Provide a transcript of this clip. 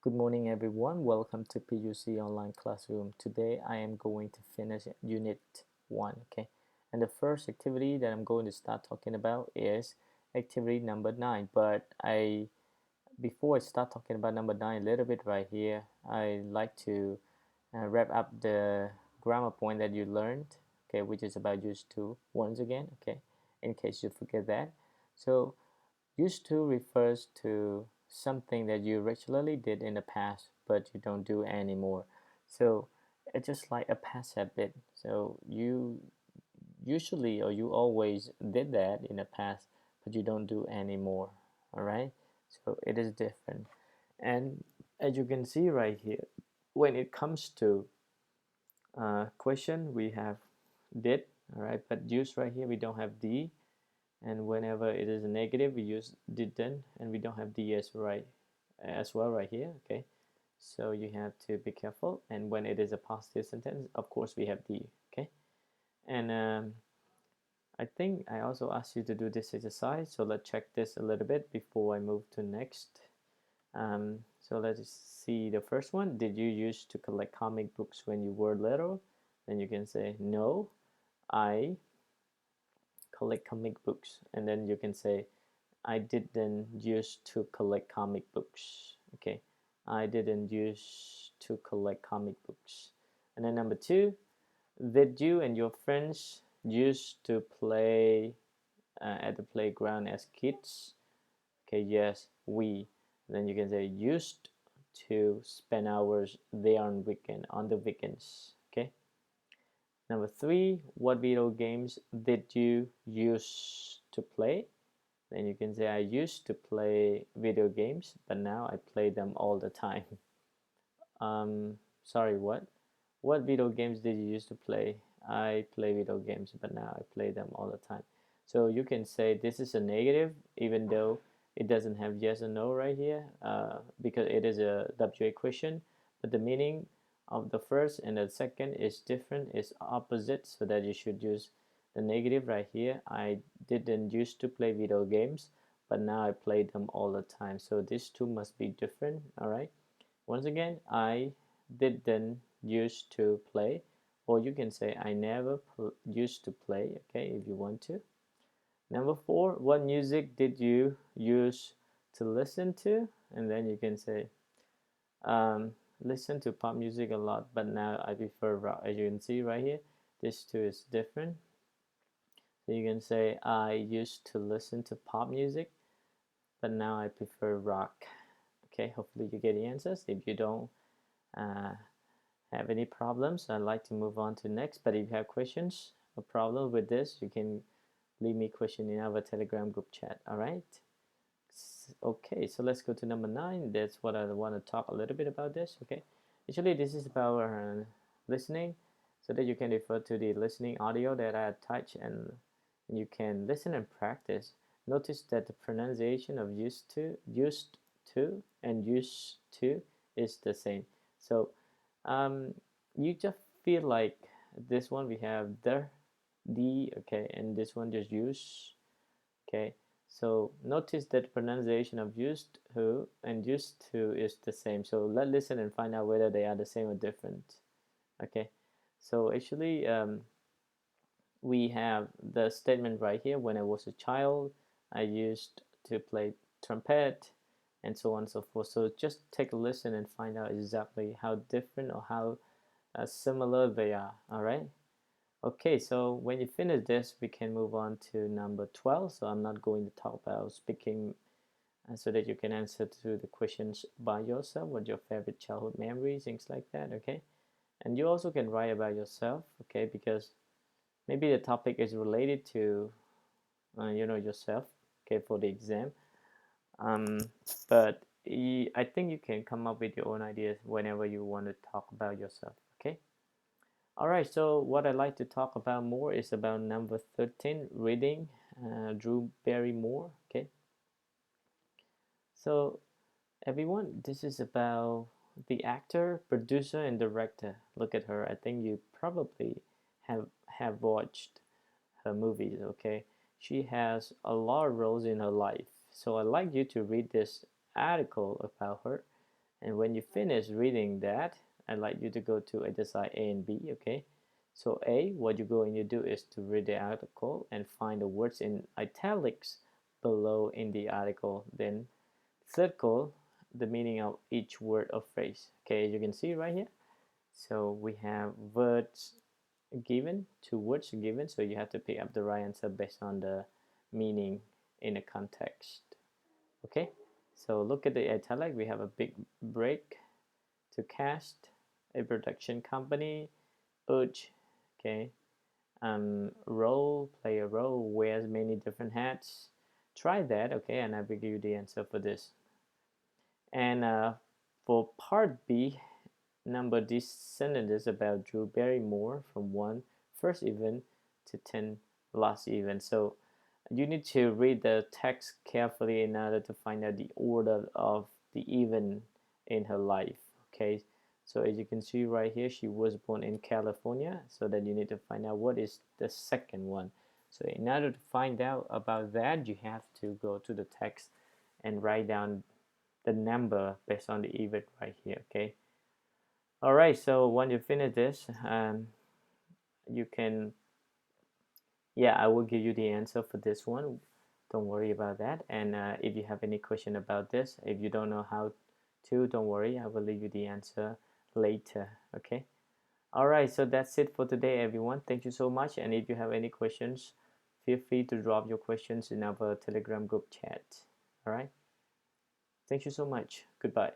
Good morning, everyone. Welcome to PUC Online Classroom. Today, I am going to finish Unit 1, okay? And the first activity that I'm going to start talking about is activity number 9. Before I start talking about number 9 a little bit right here, I like to wrap up the grammar point that you learned, okay, which is about used to once again, okay, in case you forget that. So, used to refers to something that you regularly did in the past but you don't do anymore. So it's just like a past habit. So you usually or you always did that in the past but you don't do anymore. All right? So it is different. And as you can see right here, when it comes to question, we have did, all right, but use right here we don't have D, and whenever it is a negative we use didn't, and we don't have ds right as well right here, okay? So you have to be careful, and when it is a positive sentence, of course we have the, okay? And I think I also asked you to do this exercise, so let's check this a little bit before I move to next. So let's see the first one. Did you used to collect comic books when you were little? Then you can say no, I collect comic books, and then you can say I didn't used to collect comic books. Okay, I didn't used to collect comic books. And then number two, did you and your friends used to play at the playground as kids? Okay, yes, we. Then you can say used to spend hours there on the weekends. Okay. Number three, what video games did you use to play? Then you can say I used to play video games, but now I play them all the time. Sorry, what? What video games did you used to play? I play video games, but now I play them all the time. So you can say this is a negative, even though it doesn't have yes or no right here, because it is a WA question, but the meaning of the first and the second is different, is opposite, so that you should use the negative right here. I didn't used to play video games, but now I play them all the time. So these two must be different, all right? Once again, I didn't used to play, or you can say I never used to play, okay, if you want to. Number four, what music did you use to listen to? And then you can say um, listen to pop music a lot, but now I prefer rock. As you can see right here, this two is different. So you can say I used to listen to pop music, but now I prefer rock. Okay, hopefully you get the answers. If you don't uh, have any problems, I'd like to move on to next. But if you have questions or problem with this, you can leave me a question in our Telegram group chat. All right. Okay, so let's go to number 9. That's what I want to talk a little bit about this. Okay, actually this is about listening, so that you can refer to the listening audio that I attached, and you can listen and practice. Notice that the pronunciation of used to, and used to is the same. So um, you just feel like this one we have the, okay, and this one just use, okay. So notice that pronunciation of used to and used to is the same. So let's listen and find out whether they are the same or different. Okay, so actually we have the statement right here. When I was a child, I used to play trumpet, and so on and so forth. So just take a listen and find out exactly how different or how similar they are. All right. Okay, so when you finish this, we can move on to number 12. So I'm not going to talk about speaking, so that you can answer to the questions by yourself. What your favorite childhood memories, things like that. Okay, and you also can write about yourself. Okay, because maybe the topic is related to yourself. Okay, for the exam. Um, but I think you can come up with your own ideas whenever you want to talk about yourself. Okay. All right, so what I'd like to talk about more is about number 13, reading, Drew Barrymore. Okay, so everyone, this is about the actor, producer, and director. Look at her. I think you probably have watched her movies. Okay, she has a lot of roles in her life. So I'd like you to read this article about her, And when you finish reading that, I'd like you to go to exercise A and B, okay? So A, what you're going to do is to read the article and find the words in italics below in the article. Then circle the meaning of each word or phrase. Okay, as you can see right here. So we have words given, two words given, so you have to pick up the right answer based on the meaning in the context. Okay, so look at the italic. We have a big break to cast, a production company, urge, okay, role, play a role, wears many different hats. Try that, okay, and I will give you the answer for this. And for part B, number these sentences about Drew Barrymore from 1 first event to 10 last event. So you need to read the text carefully in order to find out the order of the event in her life. Okay, so as you can see right here, she was born in California, so then you need to find out what is the second one. So in order to find out about that, you have to go to the text and write down the number based on the event right here. Okay, all right, so when you finish this, you can, yeah, I will give you the answer for this one. Don't worry about that. And if you have any question about this, if you don't know how to, don't worry, I will leave you the answer later. Okay, all right, so that's it for today, everyone. Thank you so much. And if you have any questions, feel free to drop your questions in our Telegram group chat. All right, thank you so much. Goodbye.